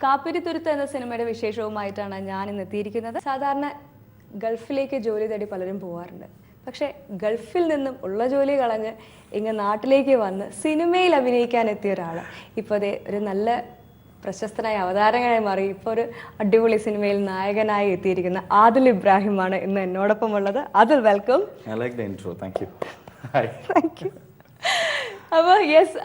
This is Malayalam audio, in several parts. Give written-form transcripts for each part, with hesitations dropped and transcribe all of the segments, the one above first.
കാപ്പിരിത്തുരുത്ത് എന്ന സിനിമയുടെ വിശേഷവുമായിട്ടാണ് ഞാൻ ഇന്ന് എത്തിയിരിക്കുന്നത്. സാധാരണ ഗൾഫിലേക്ക് ജോലി തേടി പലരും പോകാറുണ്ട്. പക്ഷേ ഗൾഫിൽ നിന്നും ഉള്ള ജോലി കളഞ്ഞ് ഇങ്ങ് നാട്ടിലേക്ക് വന്ന് സിനിമയിൽ അഭിനയിക്കാൻ എത്തിയ ഒരാൾ ഇപ്പോൾ അതേ ഒരു നല്ല പ്രശസ്തനായ അവതാരകനായി മാറി ഇപ്പോൾ ഒരു അടിപൊളി സിനിമയിൽ നായകനായി എത്തിയിരിക്കുന്ന ആദിൽ ഇബ്രാഹിമാണ് ഇന്ന് എന്നോടൊപ്പം ഉള്ളത്. ആദിൽ, വെൽക്കം. അപ്പോൾ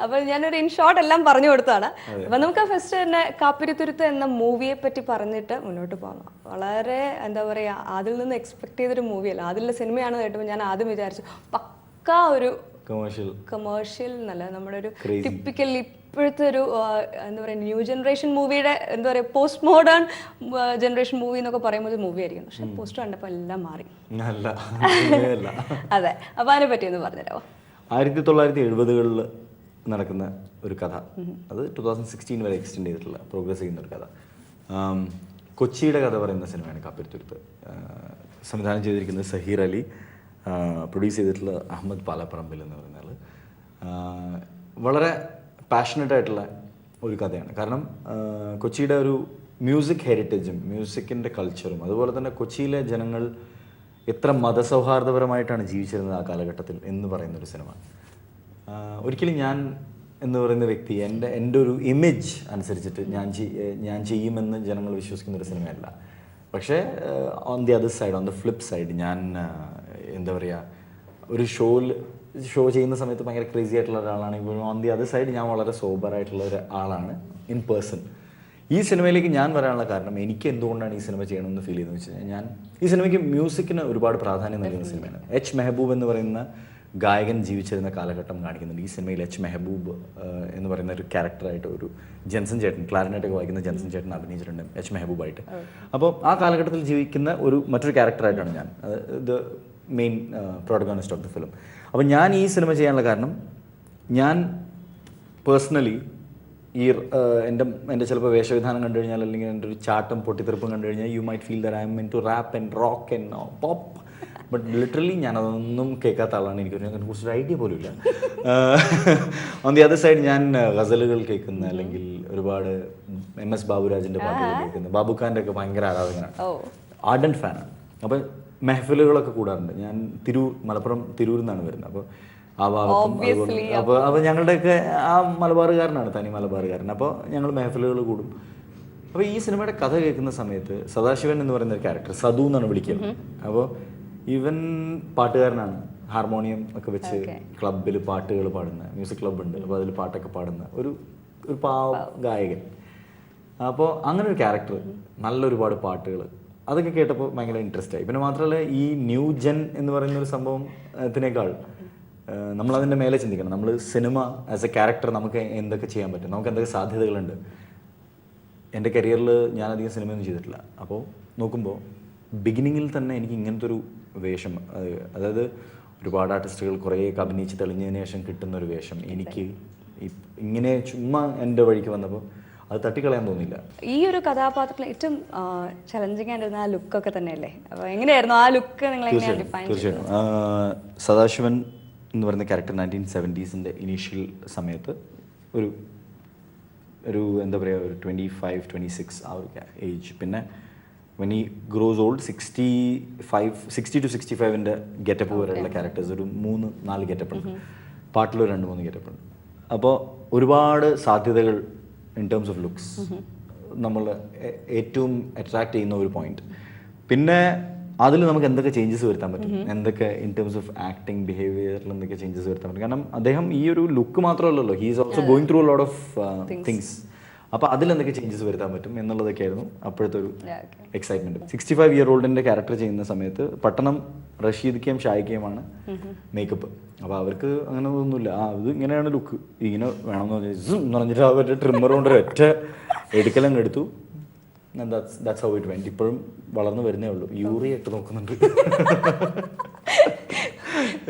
അപ്പോൾ ഞാനൊരു ഇൻ ഷോർട്ട് എല്ലാം പറഞ്ഞു കൊടുത്താണ്. അപ്പോൾ നമുക്ക് ഫസ്റ്റ് തന്നെ കാപ്പിരിത്തുരുത്ത് എന്ന മൂവിയെ പറ്റി പറഞ്ഞിട്ട് മുന്നോട്ട് പോകാം. വളരെ എന്താ പറയുക, അതിൽ നിന്ന് എക്സ്പെക്ട് ചെയ്തൊരു മൂവിയല്ല. അതിലെ സിനിമയാണെന്ന് കേട്ടപ്പോൾ ഞാൻ ആദ്യം വിചാരിച്ചു പക്കാ ഒരു കമേഴ്ഷ്യൽ എന്നല്ല, നമ്മുടെ ഒരു ടിപ്പിക്കൽ ഇപ്പോഴത്തെ ഒരു എന്താ പറയുക ന്യൂ ജനറേഷൻ മൂവിയുടെ എന്താ പറയുക പോസ്റ്റ് മോഡേൺ ജനറേഷൻ മൂവി എന്നൊക്കെ പറയുമ്പോൾ ഒരു മൂവി ആയിരിക്കും. പക്ഷെ പോസ്റ്റ് കണ്ടപ്പോൾ എല്ലാം മാറി. അതെ, അപ്പോൾ അതിനെ പറ്റി ഒന്ന് പറഞ്ഞുതരാമോ? 1970-കളിൽ നടക്കുന്ന ഒരു കഥ, അത് 2016 വരെ എക്സ്റ്റെൻഡ് ചെയ്തിട്ടുള്ള പ്രോഗ്രസ് ചെയ്യുന്ന ഒരു കഥ. കൊച്ചിയുടെ കഥ പറയുന്ന സിനിമയാണ് കാപ്പിരിത്തുരുത്ത്. സംവിധാനം ചെയ്തിരിക്കുന്നത് സഹീർ അലി, പ്രൊഡ്യൂസ് ചെയ്തിട്ടുള്ള അഹമ്മദ് പാലപ്പറമ്പിൽ എന്ന് പറയുന്ന ആൾ. വളരെ പാഷനറ്റ് ആയിട്ടുള്ള ഒരു കഥയാണ്. കാരണം കൊച്ചിയുടെ ഒരു മ്യൂസിക് ഹെറിറ്റേജും മ്യൂസിക്കിൻ്റെ കൾച്ചറും അതുപോലെ തന്നെ കൊച്ചിയിലെ ജനങ്ങൾ എത്ര മതസൗഹാർദ്ദപരമായിട്ടാണ് ജീവിച്ചിരുന്നത് ആ കാലഘട്ടത്തിൽ എന്ന് പറയുന്നൊരു സിനിമ. ഒരിക്കലും ഞാൻ എന്ന് പറയുന്ന വ്യക്തി എൻ്റെ ഒരു ഇമേജ് അനുസരിച്ചിട്ട് ഞാൻ ചെയ്യുമെന്ന് ജനങ്ങൾ വിശ്വസിക്കുന്നൊരു സിനിമയല്ല. പക്ഷേ on the other side, on the flip side, ഞാൻ എന്താ പറയുക, ഒരു ഷോ ചെയ്യുന്ന സമയത്ത് ഭയങ്കര ക്രേസി ആയിട്ടുള്ള ഒരാളാണെങ്കിൽ ഓൺ ദി അതർ സൈഡ് ഞാൻ വളരെ സോബറായിട്ടുള്ള ഒരാളാണ് ഇൻ പേഴ്സൺ. ഈ സിനിമയിലേക്ക് ഞാൻ വരാനുള്ള കാരണം, എനിക്ക് എന്തുകൊണ്ടാണ് ഈ സിനിമ ചെയ്യണമെന്ന് ഫീൽ ചെയ്തെന്ന് വെച്ച് കഴിഞ്ഞാൽ, ഞാൻ ഈ സിനിമയ്ക്ക് മ്യൂസിക്കിന് ഒരുപാട് പ്രാധാന്യം നൽകുന്ന സിനിമയാണ്. എച്ച് മെഹബൂബ് എന്ന് പറയുന്ന ഗായകൻ ജീവിച്ചിരുന്ന കാലഘട്ടം കാണിക്കുന്നുണ്ട് ഈ സിനിമയിൽ. എച്ച് മെഹബൂബ് എന്ന് പറയുന്ന ഒരു ക്യാരക്ടറായിട്ട് ഒരു ജെൻസൺ ചേട്ടൻ, ക്ലാരിനെറ്റൊക്കെ വായിക്കുന്ന ജെൻസൺ ചേട്ടൻ അഭിനയിച്ചിട്ടുണ്ട് എച്ച് മെഹബൂബായിട്ട്. അപ്പോൾ ആ കാലഘട്ടത്തിൽ ജീവിക്കുന്ന മറ്റൊരു ക്യാരക്ടറായിട്ടാണ് ഞാൻ, the main protagonist of the film. അപ്പോൾ ഞാൻ ഈ സിനിമ ചെയ്യാനുള്ള കാരണം, ഞാൻ പേഴ്സണലി എൻ്റെ ചിലപ്പോൾ വേഷവിധാനം കണ്ടു കഴിഞ്ഞാൽ, അല്ലെങ്കിൽ എൻ്റെ ഒരു ചാട്ടം പൊട്ടിത്തെറുപ്പും കണ്ടു കഴിഞ്ഞാൽ, you might feel that I'm into rap and rock and pop. But literally ഞാനതൊന്നും കേൾക്കാത്ത ആളാണ്. അതിനെക്കുറിച്ചൊരു ഐഡിയ പോലും ഇല്ല. ഓൺ ദി അതർ സൈഡ് ഞാൻ ഗസലുകൾ കേൾക്കുന്ന, അല്ലെങ്കിൽ ഒരുപാട് MS ബാബുരാജിൻ്റെ പാട്ടുകൾ കേൾക്കുന്ന, ബാബുഖാൻ്റെ ഒക്കെ ഭയങ്കര ആരാധകനാണ്, ആർഡൻറ്റ് ഫാനാണ്. അപ്പോൾ മെഹഫിലുകളൊക്കെ കൂടാറുണ്ട്. ഞാൻ മലപ്പുറം തിരൂരിൽ നിന്നാണ് വരുന്നത്. അപ്പോൾ ആ ഭാഗത്തും അപ്പോൾ ഞങ്ങളുടെയൊക്കെ ആ മലബാറുകാരനാണ്, തനി മലബാറുകാരൻ. അപ്പോൾ ഞങ്ങൾ മെഹഫിലുകൾ കൂടും. അപ്പോൾ ഈ സിനിമയുടെ കഥ കേൾക്കുന്ന സമയത്ത് സദാശിവൻ എന്ന് പറയുന്ന ഒരു ക്യാരക്ടർ, സദു എന്നാണ് വിളിക്കുന്നത്. അപ്പോൾ ഇവൻ പാട്ടുകാരനാണ്, ഹാർമോണിയം ഒക്കെ വെച്ച് ക്ലബിൽ പാട്ടുകൾ പാടുന്ന, മ്യൂസിക് ക്ലബ് ഉണ്ട്, അപ്പോൾ അതിൽ പാട്ടൊക്കെ പാടുന്ന ഒരു പാവ ഗായകൻ. അപ്പോൾ അങ്ങനെ ഒരു ക്യാരക്ടർ, നല്ലൊരുപാട് പാട്ടുകൾ, അതൊക്കെ കേട്ടപ്പോൾ ഭയങ്കര ഇൻട്രസ്റ്റ് ആയി. പിന്നെ മാത്രമല്ല, ഈ ന്യൂ ജെൻ എന്ന് പറയുന്ന ഒരു സംഭവത്തിനേക്കാൾ നമ്മളതിൻ്റെ മേലെ ചിന്തിക്കണം. നമ്മൾ സിനിമ ആസ് എ ക്യാരക്ടർ നമുക്ക് എന്തൊക്കെ ചെയ്യാൻ പറ്റും, നമുക്ക് എന്തൊക്കെ സാധ്യതകളുണ്ട്. എൻ്റെ കരിയറിൽ ഞാനധികം സിനിമയൊന്നും ചെയ്തിട്ടില്ല. അപ്പോൾ നോക്കുമ്പോൾ ബിഗിനിങ്ങിൽ തന്നെ എനിക്ക് ഇങ്ങനത്തെ ഒരു വേഷം, അതായത് ഒരുപാട് ആർട്ടിസ്റ്റുകൾ കുറേയൊക്കെ അഭിനയിച്ച് തെളിഞ്ഞതിന് ശേഷം കിട്ടുന്നൊരു വേഷം എനിക്ക് ഇങ്ങനെ ചുമ്മാ എൻ്റെ വഴിക്ക് വന്നപ്പോൾ അത് തട്ടിക്കളയാൻ തോന്നില്ല. ഈ ഒരു കഥാപാത്രത്തിൽ ഏറ്റവും ചലഞ്ചിങ് ആയിരുന്ന ആ ലുക്കൊക്കെ തന്നെയല്ലേ? അപ്പോൾ എങ്ങനെയായിരുന്നു ആ ലുക്ക് നിങ്ങൾ എങ്ങനെയാണ് ഡിഫൈൻ ചെയ്തത്? തീർച്ചയായിട്ടും സദാശിവൻ എന്ന് പറയുന്ന ക്യാരക്ടർ 1970s ഇനീഷ്യൽ സമയത്ത് ഒരു എന്താ പറയുക, ഒരു 25-26 ആ ഒരു ഏജ്. പിന്നെ when he grows old, 60 to 65 getup വരെയുള്ള ക്യാരക്ടേഴ്സ്, ഒരു 3-4 ഗെറ്റപ്പ് ഉണ്ട്. പാട്ടിൽ 2-3 ഗെറ്റപ്പ് ഉണ്ട്. അപ്പോൾ ഒരുപാട് സാധ്യതകൾ ഇൻ ടേംസ് ഓഫ് ലുക്സ് നമ്മൾ ഏറ്റവും അട്രാക്ട് ചെയ്യുന്ന ഒരു പോയിന്റ്. പിന്നെ അതിൽ നമുക്ക് എന്തൊക്കെ ചേഞ്ചസ് വരുത്താൻ പറ്റും, എന്തൊക്കെ ഇൻ ടേംസ് ഓഫ് ആക്ടിങ്, ബിഹേവിയറിൽ എന്തൊക്കെ ചേഞ്ചസ് വരുത്താൻ പറ്റും. കാരണം അദ്ദേഹം ഈ ഒരു ലുക്ക് മാത്രമല്ലല്ലോ, he is also going through a lot of things. അപ്പോൾ അതിലെന്തൊക്കെ ചേഞ്ചസ് വരുത്താൻ പറ്റും എന്നുള്ളതൊക്കെയായിരുന്നു അപ്പോഴത്തെ ഒരു എക്സൈറ്റ്മെൻറ്റ്. 65-year-old ക്യാരക്ടർ ചെയ്യുന്ന സമയത്ത് പട്ടണം റഷീദ്ക്കയും ഷായിക്കയുമാണ് മേക്കപ്പ്. അപ്പോൾ അവർക്ക് അങ്ങനെ ഒന്നുമില്ല, ഇത് ഇങ്ങനെയാണ് ലുക്ക്, ഇങ്ങനെ വേണമെന്ന് പറഞ്ഞിട്ട് അവരുടെ ട്രിമ്മർ കൊണ്ട് ഒറ്റ എടുക്കലങ്ങ് എടുത്തു. That's how it went. ഇപ്പോഴും വളർന്നു വരുന്നേ ഉള്ളൂ. യൂറിയ ഇട്ട് നോക്കുന്നുണ്ട്.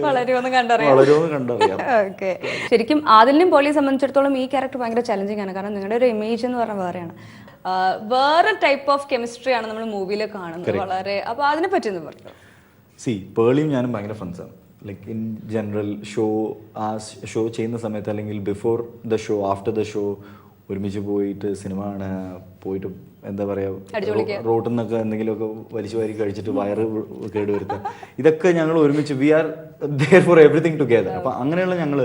വളരുമെന്ന് കണ്ടറിയാം. ഓക്കെ. ശരിക്കും ആദിലിനും പോളിയെ സംബന്ധിച്ചിടത്തോളം ഈ ക്യാരക്ടർ ഭയങ്കര ചലഞ്ചിങ് ആണ്. കാരണം നിങ്ങളുടെ ഒരു ഇമേജ് എന്ന് പറഞ്ഞാൽ വേറെയാണ്, വേറെ ടൈപ്പ് ഓഫ് കെമിസ്ട്രിയാണ് നമ്മൾ മൂവിയിൽ കാണുന്നത്. വളരെ അപ്പോൾ അതിനെ പറ്റി ഒന്ന് പറഞ്ഞു. പേളിയും ഞാനും ഭയങ്കര ഫ്രണ്ട്സാണ്. ലൈക്ക് ഇൻ ജനറൽ ഷോ ചെയ്യുന്ന സമയത്ത്, അല്ലെങ്കിൽ before the show, after the show, ഒരുമിച്ച് പോയിട്ട് സിനിമ പോയിട്ട് എന്താ പറയുക, റോട്ടിൽ നിന്നൊക്കെ എന്തെങ്കിലുമൊക്കെ വലിച്ചു വാരി കഴിച്ചിട്ട് വയറ് കേടുവരുത്തുക, ഇതൊക്കെ ഞങ്ങൾ ഒരുമിച്ച് we are there for everything together. അപ്പം അങ്ങനെയുള്ള ഞങ്ങൾ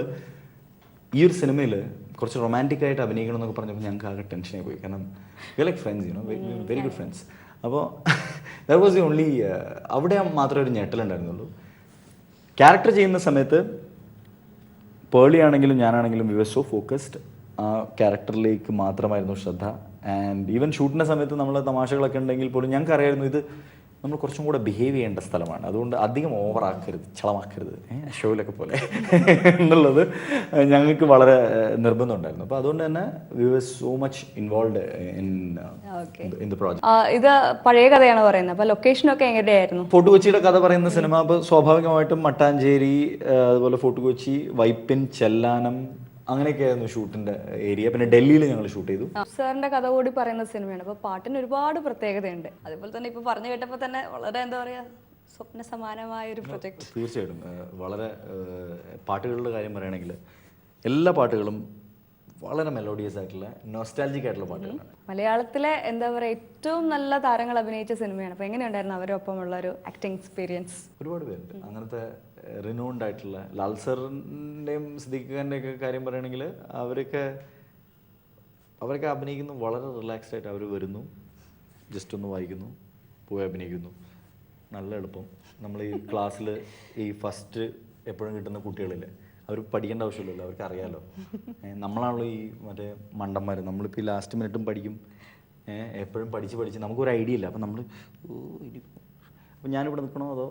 ഈ ഒരു സിനിമയിൽ കുറച്ച് റൊമാൻറ്റിക് ആയിട്ട് അഭിനയിക്കണം എന്നൊക്കെ പറഞ്ഞപ്പോൾ ഞങ്ങൾക്ക് ആകെ ടെൻഷനായി പോയി. കാരണം we like friends, very good friends. അപ്പോൾ ദാറ്റ് വാസ് ദി ഓൺലി, അവിടെ മാത്രമേ ഒരു ഞെട്ടലുണ്ടായിരുന്നുള്ളൂ. ക്യാരക്ടർ ചെയ്യുന്ന സമയത്ത് പേളി ആണെങ്കിലും ഞാനാണെങ്കിലും വി വർ സോ ഫോക്കസ്ഡ്, ആ ക്യാരക്ടറിലേക്ക് മാത്രമായിരുന്നു ശ്രദ്ധ. ആൻഡ് ഈവൻ ഷൂട്ടിൻ്റെ സമയത്ത് നമ്മൾ തമാശകളൊക്കെ ഉണ്ടെങ്കിൽ പോലും ഞങ്ങൾക്ക് അറിയായിരുന്നു ഇത് നമ്മൾ കുറച്ചും കൂടെ ബിഹേവ് ചെയ്യേണ്ട സ്ഥലമാണ്, അതുകൊണ്ട് അധികം ഓവറാക്കരുത്, ചളമാക്കരുത് ഷോയിലൊക്കെ പോലെ എന്നുള്ളത് ഞങ്ങൾക്ക് വളരെ നിർബന്ധമുണ്ടായിരുന്നു. അപ്പോൾ അതുകൊണ്ട് തന്നെ we were so much involve in the project. ഇത് പഴയ കഥയാണ് പറയുന്നത്, അപ്പോൾ ലൊക്കേഷനൊക്കെ എങ്ങനെയായിരുന്നു? ഫോർട്ട് കൊച്ചിയുടെ കഥ പറയുന്ന സിനിമ അപ്പോൾ സ്വാഭാവികമായിട്ടും മട്ടാഞ്ചേരി, അതുപോലെ ഫോർട്ട് കൊച്ചി, വൈപ്പിൻ, ചെല്ലാനം, അങ്ങനെയൊക്കെയായിരുന്നു ഷൂട്ടിന്റെ ഏരിയ. പിന്നെ ഡൽഹിയിൽ ഞങ്ങൾ ഷൂട്ട് ചെയ്തു. സാറിന്റെ കഥ കൂടി പറയുന്ന സിനിമയാണ്, അപ്പോൾ പാട്ടിന് ഒരുപാട് പ്രത്യേകതയുണ്ട്. അതുപോലെ തന്നെ ഇപ്പോൾ പറഞ്ഞു കേട്ടപ്പോൾ തന്നെ വളരെ എന്താ പറയുക, സ്വപ്ന സമാനമായ ഒരു പ്രൊജക്ട്. തീർച്ചയായിട്ടും വളരെ പാട്ടുകളുടെ കാര്യം പറയുകയാണെങ്കിൽ എല്ലാ പാട്ടുകളും വളരെ മെലോഡിയസ് ആയിട്ടുള്ള നോസ്റ്റാൾജിക് ആയിട്ടുള്ള പാട്ടുകളാണ്. മലയാളത്തിലെ എന്താ പറയുക ഏറ്റവും നല്ല താരങ്ങൾ അഭിനയിച്ച സിനിമയാണ്. അപ്പോൾ എങ്ങനെയുണ്ടായിരുന്നു അവരൊപ്പമുള്ള ഒരു ആക്ടിങ് എക്സ്പീരിയൻസ്? ഒരുപാട് പേരുണ്ട് അങ്ങനത്തെ റിനോൺഡ് ആയിട്ടുള്ള. ലാൽ സാറിൻ്റെയും സിദ്ദീഖ് ഖാൻ്റെ ഒക്കെ കാര്യം പറയുകയാണെങ്കിൽ അവരൊക്കെ അഭിനയിക്കുന്നു വളരെ റിലാക്സ്ഡ് ആയിട്ട്. അവർ വരുന്നു, ജസ്റ്റ് ഒന്ന് വായിക്കുന്നു, പോയി അഭിനയിക്കുന്നു, നല്ല എളുപ്പം. നമ്മൾ ഈ ക്ലാസ്സിൽ ഈ ഫസ്റ്റ് എപ്പോഴും കിട്ടുന്ന കുട്ടികളില്ലേ, അവർ പഠിക്കേണ്ട ആവശ്യമില്ലല്ലോ, അവർക്ക് അറിയാമല്ലോ. നമ്മളാണല്ലോ ഈ മറ്റേ മണ്ടന്മാർ, നമ്മളിപ്പോൾ ഈ ലാസ്റ്റ് മിനിറ്റും പഠിക്കും, എപ്പോഴും പഠിച്ച് നമുക്കൊരു ഐഡിയ ഇല്ല. അപ്പം നമ്മൾ അപ്പം ഞാനിവിടെ നിൽക്കണോ അതോ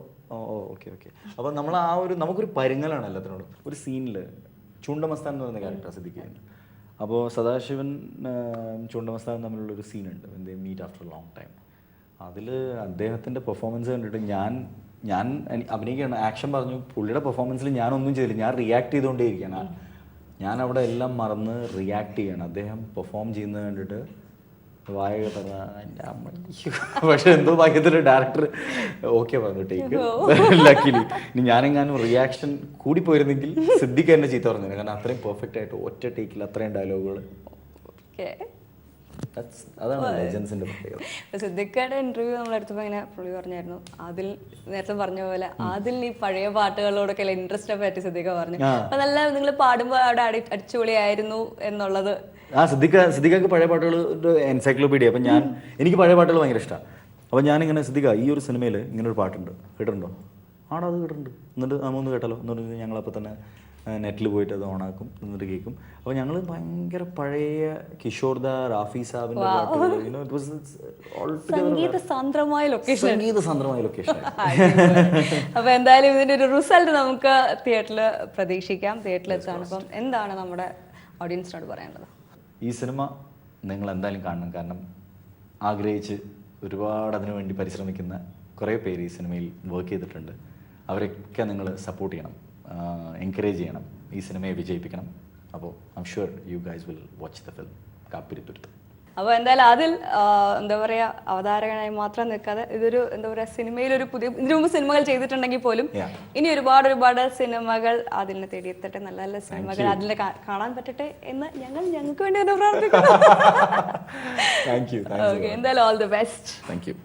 ഓക്കെ. അപ്പം നമ്മൾ ആ ഒരു നമുക്കൊരു പരുങ്ങലാണ് എല്ലാത്തിനോടും. ഒരു സീനിൽ ചുണ്ടമസ്താൻ എന്ന് പറയുന്ന ക്യാരക്ടർ സിദ്ദിഖിൻ്റെ, അപ്പോൾ സദാശിവൻ ചുണ്ടമസ്താൻ തമ്മിലുള്ളൊരു സീനുണ്ട്, they meet after a long time. അതിൽ അദ്ദേഹത്തിൻ്റെ പെർഫോമൻസ് കണ്ടിട്ട് ഞാൻ അഭിനയിക്കുകയാണ്, ആക്ഷൻ പറഞ്ഞു, പുള്ളിയുടെ പെർഫോമൻസിൽ ഞാനൊന്നും ചെയ്തില്ല, ഞാൻ റിയാക്ട് ചെയ്തുകൊണ്ടേയിരിക്കുകയാണ്. ഞാൻ അവിടെ എല്ലാം മറന്ന് റിയാക്ട് ചെയ്യണം. അദ്ദേഹം പെർഫോം ചെയ്യുന്നത് കണ്ടിട്ട് വായ പറഞ്ഞ എൻ്റെ അമ്മ. പക്ഷെ എന്തോ ഭാഗ്യത്തിൽ ഡയറക്ടർ ഓക്കെ പറഞ്ഞു ടേക്ക്. ലക്കിലി ഇനി ഞാനെങ്ങാനും റിയാക്ഷൻ കൂടി പോയിരുന്നെങ്കിൽ സിദ്ദിഖ് എന്നെ ചീത്ത പറഞ്ഞു, കാരണം അത്രയും പെർഫെക്റ്റ് ആയിട്ട് ഒറ്റ ടേക്കിൽ അത്രയും ഡയലോഗുകൾ. അതാണ് ലെജൻസിന്റെ പ്രത്യേകത. സിദ്ദിഖയുടെ ഇന്റർവ്യൂ നമ്മളെടുത്തപ്പോൾ ഇങ്ങനെ പുള്ളി പറഞ്ഞായിരുന്നു, അതിൽ നേരത്തെ പറഞ്ഞ പോലെ അതിൽ ഈ പഴയ പാട്ടുകളോടൊക്കെ ഇൻട്രസ്റ്റിനെ പറ്റി സിദ്ദിഖ പറഞ്ഞു. അപ്പൊ നല്ല നിങ്ങൾ പാടുമ്പോൾ അവിടെ അടിച്ചുപൊളിയായിരുന്നു എന്നുള്ളത്. സിദ്ദിഖക്ക് പഴയ പാട്ടുകൾ എൻസൈക്ലോപീഡിയ. അപ്പം എനിക്ക് പഴയ പാട്ടുകൾ ഭയങ്കര ഇഷ്ടമാണ്. അപ്പം ഞാനിങ്ങനെ സിദ്ദിഖ ഈ ഒരു സിനിമയിൽ ഇങ്ങനെ ഒരു പാട്ടുണ്ട്, കേട്ടിട്ടുണ്ടോ? ആണോ, അത് കേട്ടിട്ടുണ്ട്, എന്നിട്ട് നമ്മൊന്ന് കേട്ടാലോ എന്ന് പറഞ്ഞാൽ ഞങ്ങളപ്പോൾ തന്നെ നെറ്റിൽ പോയിട്ട് അത് ഓണാക്കും, എന്നിട്ട് കേൾക്കും. അപ്പോൾ ഞങ്ങൾ ഭയങ്കര പഴയ കിഷോർദ, റാഫി സാബിൻ്റെ പാട്ടുകൾ, സംഗീത സാന്ദ്രമായ ലൊക്കേഷൻ. അപ്പോൾ എന്തായാലും ഇതിൻ്റെ ഒരു റിസൾട്ട് നമുക്ക് തിയേറ്ററിൽ പ്രതീക്ഷിക്കാം, തിയേറ്ററിൽ എത്താണ്. അപ്പം എന്താണ് നമ്മുടെ ഓഡിയൻസിനോട് പറയാനുള്ളത്? ഈ സിനിമ നിങ്ങൾ എന്തായാലും കാണണം. കാരണം ആഗ്രഹിച്ച് ഒരുപാട് അതിനു വേണ്ടി പരിശ്രമിക്കുന്ന കുറേ പേര് ഈ സിനിമയിൽ വർക്ക് ചെയ്തിട്ടുണ്ട്. അവരൊക്കെ നിങ്ങൾ സപ്പോർട്ട് ചെയ്യണം, എൻകറേജ് ചെയ്യണം, ഈ സിനിമയെ വിജയിപ്പിക്കണം. അപ്പോൾ I'm sure you guys will watch the film Kappirithuruthu. അപ്പോൾ എന്തായാലും അതിൽ എന്താ പറയുക, അവതാരകനായി മാത്രം നിൽക്കാതെ ഇതൊരു എന്താ പറയുക, സിനിമയിലൊരു പുതിയ, ഇതിനു മുമ്പ് സിനിമകൾ ചെയ്തിട്ടുണ്ടെങ്കിൽ പോലും ഇനി ഒരുപാട് സിനിമകൾ അതിനെ തേടിയെത്തട്ടെ, നല്ല നല്ല സിനിമകൾ അതിനെ കാണാൻ പറ്റട്ടെ എന്ന് ഞങ്ങൾക്ക് വേണ്ടി തന്നെ പ്രാർത്ഥിക്കുന്നു. Thank you. എന്തായാലും all the best. Thank U.